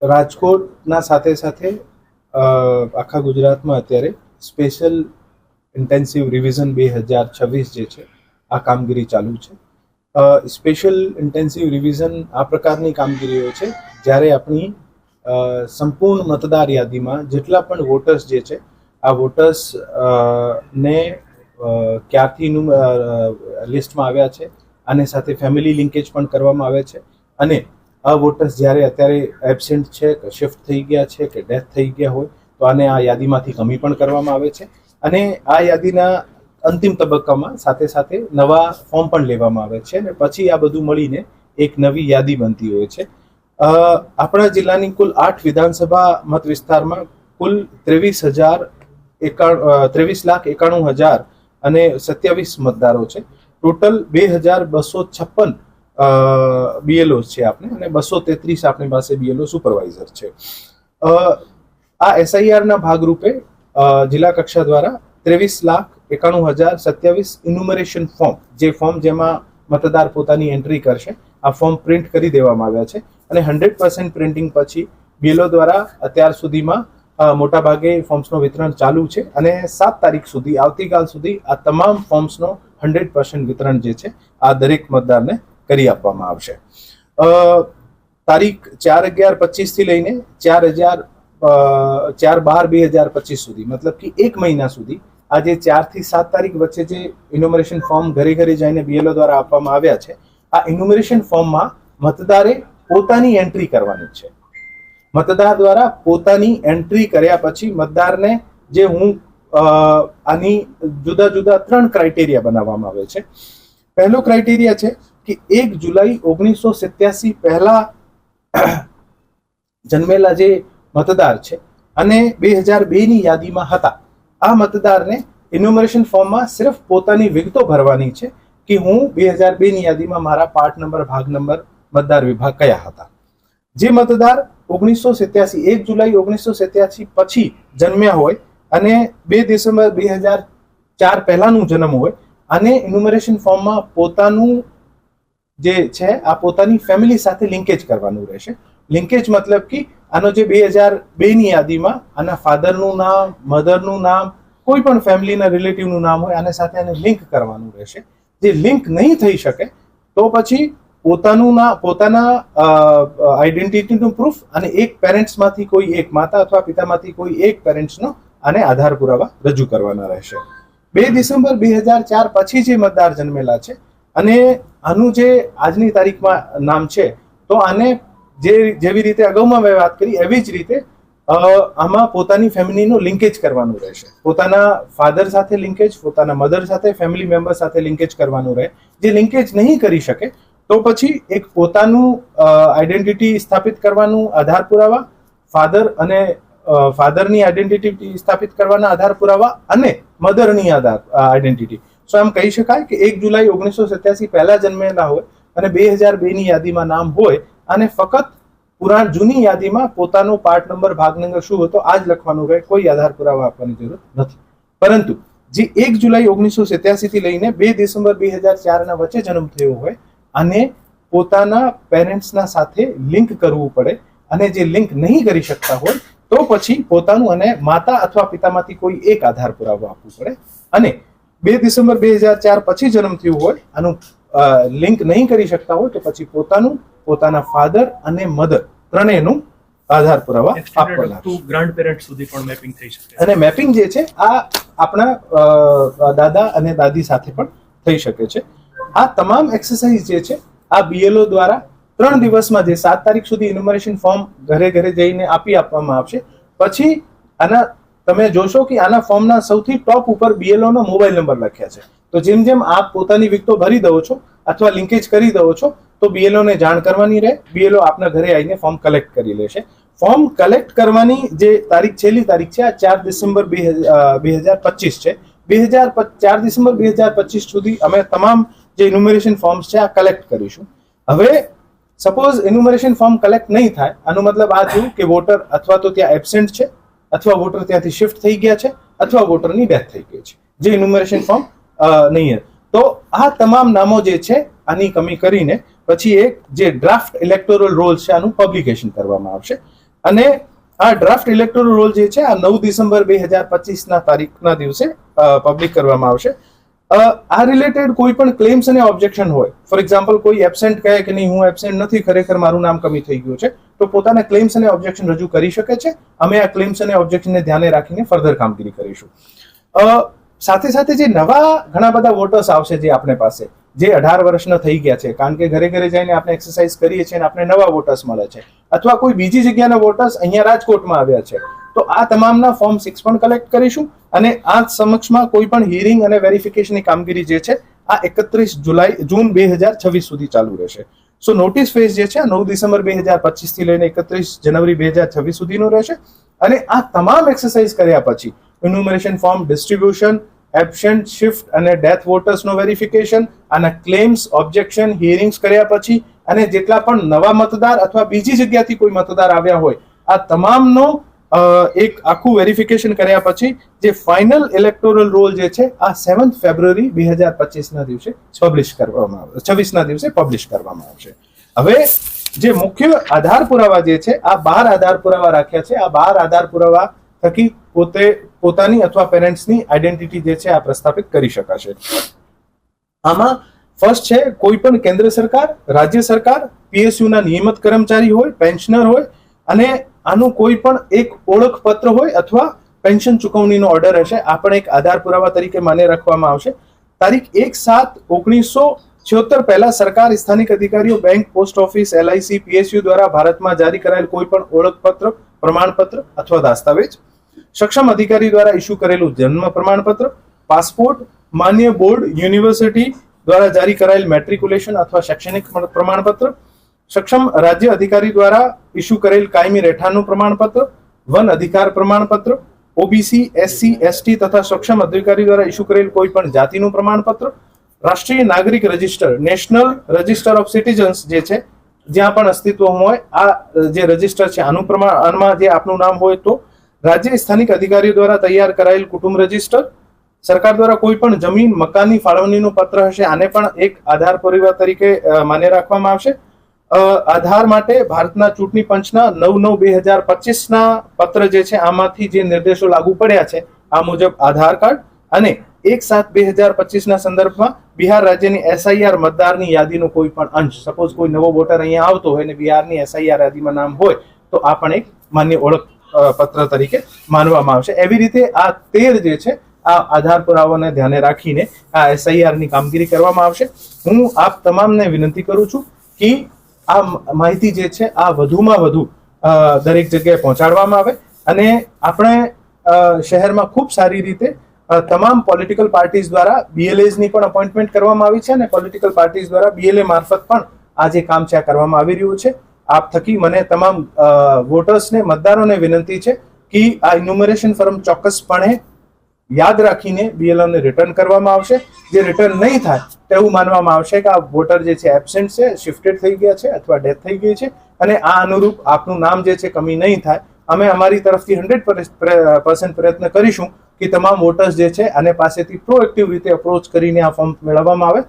રાજકોટના સાથે સાથે આખા ગુજરાતમાં અત્યારે સ્પેશિયલ ઇન્ટેન્સિવ રિવિઝન 2026 જે છે આ કામગીરી ચાલુ છે. સ્પેશિયલ ઇન્ટેન્સિવ રિવિઝન આ પ્રકારની કામગીરી હોય છે જ્યારે આપણી સંપૂર્ણ મતદાર યાદીમાં જેટલા પણ વોટર્સ જે છે આ વોટર્સ ને ક્યારથી લિસ્ટમાં આવ્યા છે, આની સાથે ફેમિલી લિંકેજ પણ કરવામાં આવે છે અને આ વોટર્સ જ્યારે અત્યારે એબસેન્ટ છે કે શિફ્ટ થઈ ગયા છે કે ડેથ થઈ ગયા હોય તો આને આ યાદીમાંથી કમી પણ કરવામાં આવે છે અને આ યાદીના અંતિમ તબક્કામાં સાથે સાથે નવા ફોર્મ પણ લેવામાં આવે છે અને પછી આ બધું મળીને એક નવી યાદી બનતી હોય છે. આપણા જિલ્લાની કુલ 8 વિધાનસભા મત વિસ્તારમાં કુલ 23,91,000 અને 27 મતદારો છે. ટોટલ 2,256 BLO છે આપણે અને 233 આપણી પાસે BLO સુપરવાઇઝર છે. આ SIR ના ભાગરૂપે જિલ્લા કક્ષા દ્વારા 23,91,027 ઇન્યુમરેશન ફોર્મ, જે ફોર્મ જેમાં મતદાર પોતાની એન્ટ્રી કરશે, આ ફોર્મ પ્રિન્ટ કરી દેવામાં આવ્યા છે અને 100% પ્રિન્ટિંગ પછી BLO દ્વારા અત્યાર સુધીમાં મોટા ભાગે ફોર્મ્સનું વિતરણ ચાલુ છે અને 7 તારીખ સુધી, આવતીકાલ સુધી આ તમામ ફોર્મ્સનો 100% વિતરણ જે છે આ દરેક મતદારને કરી આપવામાં આવશે. તારીખ 4/11/25 થી લઈને 4/12/2025 સુધી, મતલબ કે 1 મહિના સુધી આ જે 4 થી 7 તારીખ વચ્ચે જે ઇન્યુમરેશન ફોર્મ ઘરે ઘરે જઈને BLO દ્વારા આપવામાં આવ્યા છે, આ ઇન્યુમરેશન ફોર્મમાં મતદારે પોતાની એન્ટ્રી કરવાની છે. મતદાર દ્વારા પોતાની એન્ટ્રી કર્યા પછી મતદારને જે આની જુદા જુદા 3 ક્રાઇટેરિયા બનાવવામાં આવે છે. પહેલો ક્રાઇટેરિયા છે કે 1 જુલાઈ 1987 પહેલા જન્મેલા જે મતદાર છે અને 2002 ની યાદીમાં હતા, આ મતદારને ઇન્યુમરેશન ફોર્મમાં સિર્ફ પોતાની વિગતો ભરવાની છે કે હું 2002 ની યાદીમાં મારા પાર્ટ નંબર, ભાગ નંબર, મતદાર વિભાગ કયા હતા. જે મતદાર 1 જુલાઈ 1987 પછી જન્મ્યા હોય અને 2 ડિસેમ્બર 2004 પહેલાનું જન્મ હોય, આને ઇન્યુમરેશન ફોર્મમાં પોતાનું જે છે આ પોતાની ફેમિલી સાથે લિંકેજ કરવાનું રહેશે. લિંકેજ મતલબ કે આનો જે 2002 ની યાદીમાં આના ફાધરનું નામ, મધરનું નામ, કોઈ પણ ફેમિલીના રિલેટિવનું નામ હોય આને સાથે આને લિંક કરવાનું રહેશે. જે લિંક નહીં થઈ શકે તો પછી પોતાના આઈડેન્ટિટીનું પ્રૂફ અને એક પેરેન્ટ્સમાંથી કોઈ એક, માતા અથવા પિતામાંથી કોઈ એક પેરેન્ટ્સનો આને આધાર પુરાવા રજૂ કરવાના રહેશે. 2 ડિસેમ્બર 2004 પછી જે મતદાર જન્મેલા છે અને આનું જે આજની તારીખમાં નામ છે, તો આને જેવી રીતે અગાઉમાં મેં વાત કરી એવી જ રીતે આમાં પોતાની ફેમિલીનું લિંકેજ કરવાનું રહેશે. પોતાના ફાધર સાથે લિંકેજ, પોતાના મધર સાથે, ફેમિલી મેમ્બર સાથે લિંકેજ કરવાનું રહે. જે લિંકેજ નહીં કરી શકે તો પછી એક પોતાનું આઈડેન્ટિટી સ્થાપિત કરવાનું આધાર પુરાવા, ફાધરની આઈડેન્ટિટી સ્થાપિત કરવાના આધાર પુરાવા અને મધરની આઈડેન્ટિટી. સો એમ કહી શકાય કે 1 જુલાઈ 1987 પહેલા જન્મેલા હોય અને 2002 ની યાદીમાં નામ હોય અને ફક્ત જૂની યાદીમાં પોતાનો પાર્ટ નંબર, ભાગ નંબર શું હતો આ જ લખવાનું રહે, કોઈ આધાર પુરાવા આપવાની જરૂર નથી. પરંતુ જે 1 જુલાઈ 1987 થી લઈને 2 ડિસેમ્બર 2004 ના વચ્ચે જન્મ થયો હોય અને પોતાના પેરેન્ટ્સના સાથે લિંક કરવું પડે અને જે લિંક નહીં કરી શકતા હોય તો પછી પોતાનું અને માતા અથવા પિતામાંથી કોઈ એક આધાર પુરાવો આપવું પડે. અને 2 ડિસેમ્બર 2004 પછી જન્મ થયું હોય, આનું લિંક નહીં કરી શકતા હોય તો પછી પોતાના ફાધર અને મધર ત્રણેયનું આધાર પુરાવા આપવાના. ગ્રાન્ડ પેરેન્ટ સુધી પણ મેપિંગ થઈ શકે અને મેપિંગ જે છે આ આપણા દાદા અને દાદી સાથે પણ થઈ શકે છે. આ તમામ એક્સરસાઇઝ જે છે આ BLO દ્વારા 3 દિવસમાં, જે 7 તારીખ સુધી ઇન્યુમરેશન ફોર્મ ઘરે ઘરે જઈને આપવામાં આવશે. પછી આના તમે જોશો કે આના ફોર્મના સૌથી ટોપ ઉપર BLO નો મોબાઈલ નંબર લખ્યા છે. તો જેમ જેમ આપ પોતાની વિગતો ભરી દો છો અથવા લિંકેજ કરી દો છો તો BLO ને જાણ કરવાની રહે. BLO આપના ઘરે આવીને ફોર્મ કલેક્ટ કરી લેશે. ફોર્મ કલેક્ટ કરવાની જે છેલ્લી તારીખ છે આ 4 ડિસેમ્બર 2025 છે. 4 ડિસેમ્બર 2025 સુધી અમે તમામ જે ઇન્યુમરેશન ફોર્મ્સ છે આ કલેક્ટ કરીશું. હવે સપોઝ ઇન્યુમરેશન ફોર્મ કલેક્ટ નહીં થાય, આનો મતલબ આ થયું કે વોટર અથવા તો ત્યાં એબસેન્ટ છે, અથવા વોટર ત્યાંથી શિફ્ટ થઈ ગયા છે, અથવા વોટરની ડેથ થઈ ગઈ છે, જે ઇન્યુમરેશન ફોર્મ નહીં. તો આ તમામ નામો જે છે આની કમી કરીને પછી એક જે ડ્રાફ્ટ ઇલેક્ટોરલ રોલ છે આનું પબ્લિકેશન કરવામાં આવશે. અને આ ડ્રાફ્ટ ઇલેક્ટોરલ રોલ જે છે આ 9 ડિસેમ્બર 2025 તારીખના દિવસે પબ્લિક કરવામાં આવશે. આ રિલેટેડ કોઈ પણ ક્લેમ્સ અને ઓબ્જેક્શન હોય, ફોર એક્ઝામ્પલ કોઈ એબસેન્ટ કહે કે નહીં હું એબસેન્ટ નથી, ખરેખર મારું નામ કમી થઈ ગયું છે, તો પોતાના ક્લેમ્સ અને ઓબ્જેક્શન રજૂ કરી શકે છે. અમે આ ક્લેમ્સ અને ઓબ્જેક્શનને ધ્યાને રાખીને ફર્ધર કામગીરી કરીશું. સાથે સાથે જે નવા ઘણા બધા વોટર્સ આવશે જે આપણે પાસે, જે 18 વર્ષના થઈ ગયા છે, કારણ કે ઘરે ઘરે જઈને આપણે એક્સરસાઇઝ કરીએ છીએ અને આપણે નવા વોટર્સ મળે છે, અથવા કોઈ બીજી જગ્યાના વોટર્સ અહીંયા રાજકોટમાં આવ્યા છે, તો આ તમામના ફોર્મ 6 પણ કલેક્ટ કરીશું. અને આ સમક્ષમાં કોઈ પણ હિયરિંગ અને વેરિફિકેશનની કામગીરી જે છે આ 31 જૂન 2026 સુધી ચાલુ રહેશે. સો નોટિસ ફેઝ જે છે 9 ડિસેમ્બર 2025 થી લઈને 31 જાન્યુઆરી 2026 સુધીનો રહેશે. અને આ તમામ એક્સરસાઇઝ કર્યા પછી enumeration form distribution, absent, shift અને ડેથ વોટર્સનો વેરિફિકેશન, આના ક્લેમ્સ, ઓબ્જેક્શન, હિયરિંગ્સ કર્યા પછી અને જેટલા પણ નવા મતદાર અથવા બીજી જગ્યાથી કોઈ મતદાર આવ્યા હોય આ તમામનો એક આખું વેરિફિકેશન કર્યા પછી જે ફાઇનલ ઇલેક્ટોરલ રોલ જે છે આ 7 ફેબ્રુઆરી 2025 ના દિવસે પબ્લિશ કરવામાં આવશે, 26 ના દિવસે પબ્લિશ કરવામાં આવશે. હવે જે મુખ્ય આધાર પુરાવા જે છે આ 12 આધાર પુરાવા રાખ્યા છે. આ 12 આધાર પુરાવા થકી પોતાની અથવા પેરેન્ટ્સની આઈડેન્ટિટી જે છે આ પ્રસ્થાપિત કરી શકાશે. આમાં ફર્સ્ટ છે કોઈ પણ કેન્દ્ર સરકાર, રાજ્ય સરકાર, પીએસયુ ના નિયમિત કર્મચારી હોય, પેન્શનર હોય અને આનું કોઈ પણ એક ઓળખપત્ર હોય અથવા પેન્શન ચૂકવણીનો ઓર્ડર હશે, આ પણ એક આધાર પુરાવા તરીકે માન્ય રાખવામાં આવશે. તારીખ 1/7/1976 પહેલા સરકાર, સ્થાનિક અધિકારીઓ, bank, post office, LIC, PSU દ્વારા ભારતમાં જારી કરાયેલ કોઈ પણ ઓળખપત્ર, પ્રમાણપત્ર અથવા દસ્તાવેજ, સક્ષમ અધિકારી દ્વારા ઇસ્યુ કરેલું જન્મ પ્રમાણપત્ર, પાસપોર્ટ, માન્ય બોર્ડ, યુનિવર્સિટી દ્વારા જારી કરાયેલ મેટ્રિક્યુલેશન અથવા શૈક્ષણિક પ્રમાણપત્ર, સક્ષમ રાજ્ય અધિકારી દ્વારા ઇસ્યુ કરેલ કાયમી રહેઠાણનું પ્રમાણપત્ર, વન અધિકાર પ્રમાણપત્ર, ઓબીસી, એસસી, એસટી તથા સક્ષમ અધિકારી દ્વારા ઇસ્યુ કરેલ કોઈ પણ જાતિનું પ્રમાણપત્ર, રાષ્ટ્રીય નાગરિક register, national register of citizens જે છે જ્યાં પણ અસ્તિત્વ હોય આ જે રજિસ્ટર છે આમાં જે આપનું નામ હોય, તો રાજ્ય સ્થાનિક અધિકારીઓ દ્વારા તૈયાર કરાયેલ કુટુંબ રજિસ્ટર, સરકાર દ્વારા કોઈ પણ જમીન, મકાનની ફાળવણીનું પત્ર હશે, આને પણ એક આધાર પુરાવા તરીકે માન્ય રાખવામાં આવશે. આધાર માટે ભારતના ચૂંટણી પંચના 9/9/2025 ના પત્ર જે છે આમાંથી જે નિર્દેશો લાગુ પડ્યા છે આ મુજબ આધાર કાર્ડ અને 1/7/2025 ના સંદર્ભમાં બિહાર રાજ્યની એસઆઈઆર મતદારની યાદીનો કોઈ પણ અંશ, સપોઝ કોઈ નવો વોટર અહીંયા આવતો હોય અને બિહારની એસઆઈઆર યાદીમાં નામ હોય તો આ પણ એક માન્ય ઓળખ પત્ર તરીકે માનવામાં આવશે. એવી રીતે આ 13 જે છે આ આધાર પુરાવાને ધ્યાને રાખીને આ એસઆઈઆર ની કામગીરી કરવામાં આવશે. હું આપ તમામને વિનંતી કરું છું કે આ માહિતી જે છે આ વધુમાં વધુ દરેક જગ્યાએ પહોંચાડવામાં આવે અને આપણે શહેરમાં ખૂબ સારી રીતે તમામ પોલિટિકલ પાર્ટીઝ દ્વારા BLAs ની પણ અપોઇન્ટમેન્ટ કરવામાં આવી છે અને પોલિટિકલ પાર્ટીઝ દ્વારા BLA મારફત પણ આ જે કામ છે આ કરવામાં આવી રહ્યું છે. આપ થકી મને તમામ વોટર્સને, મતદારોને વિનંતી છે કે આ ઇન્યુમરેશન ફોર્મ ચોક્કસપણે યાદ રાખીને BLO ને રિટર્ન કરવામાં આવશે. જે રિટર્ન નહીં થાય તેવું માનવામાં આવશે કે આ વોટર જે છે એબસેન્ટ છે, શિફ્ટેડ થઈ ગયા છે અથવા ડેથ થઈ ગઈ છે અને આ અનુરૂપ આપનું નામ જે છે કમી નહીં થાય. અમે અમારી તરફથી 100% પ્રયત્ન કરીશું કે તમામ વોટર્સ જે છે આને પાસેથી પ્રોએક્ટિવ રીતે અપ્રોચ કરીને આ ફોર્મ મેળવવામાં આવે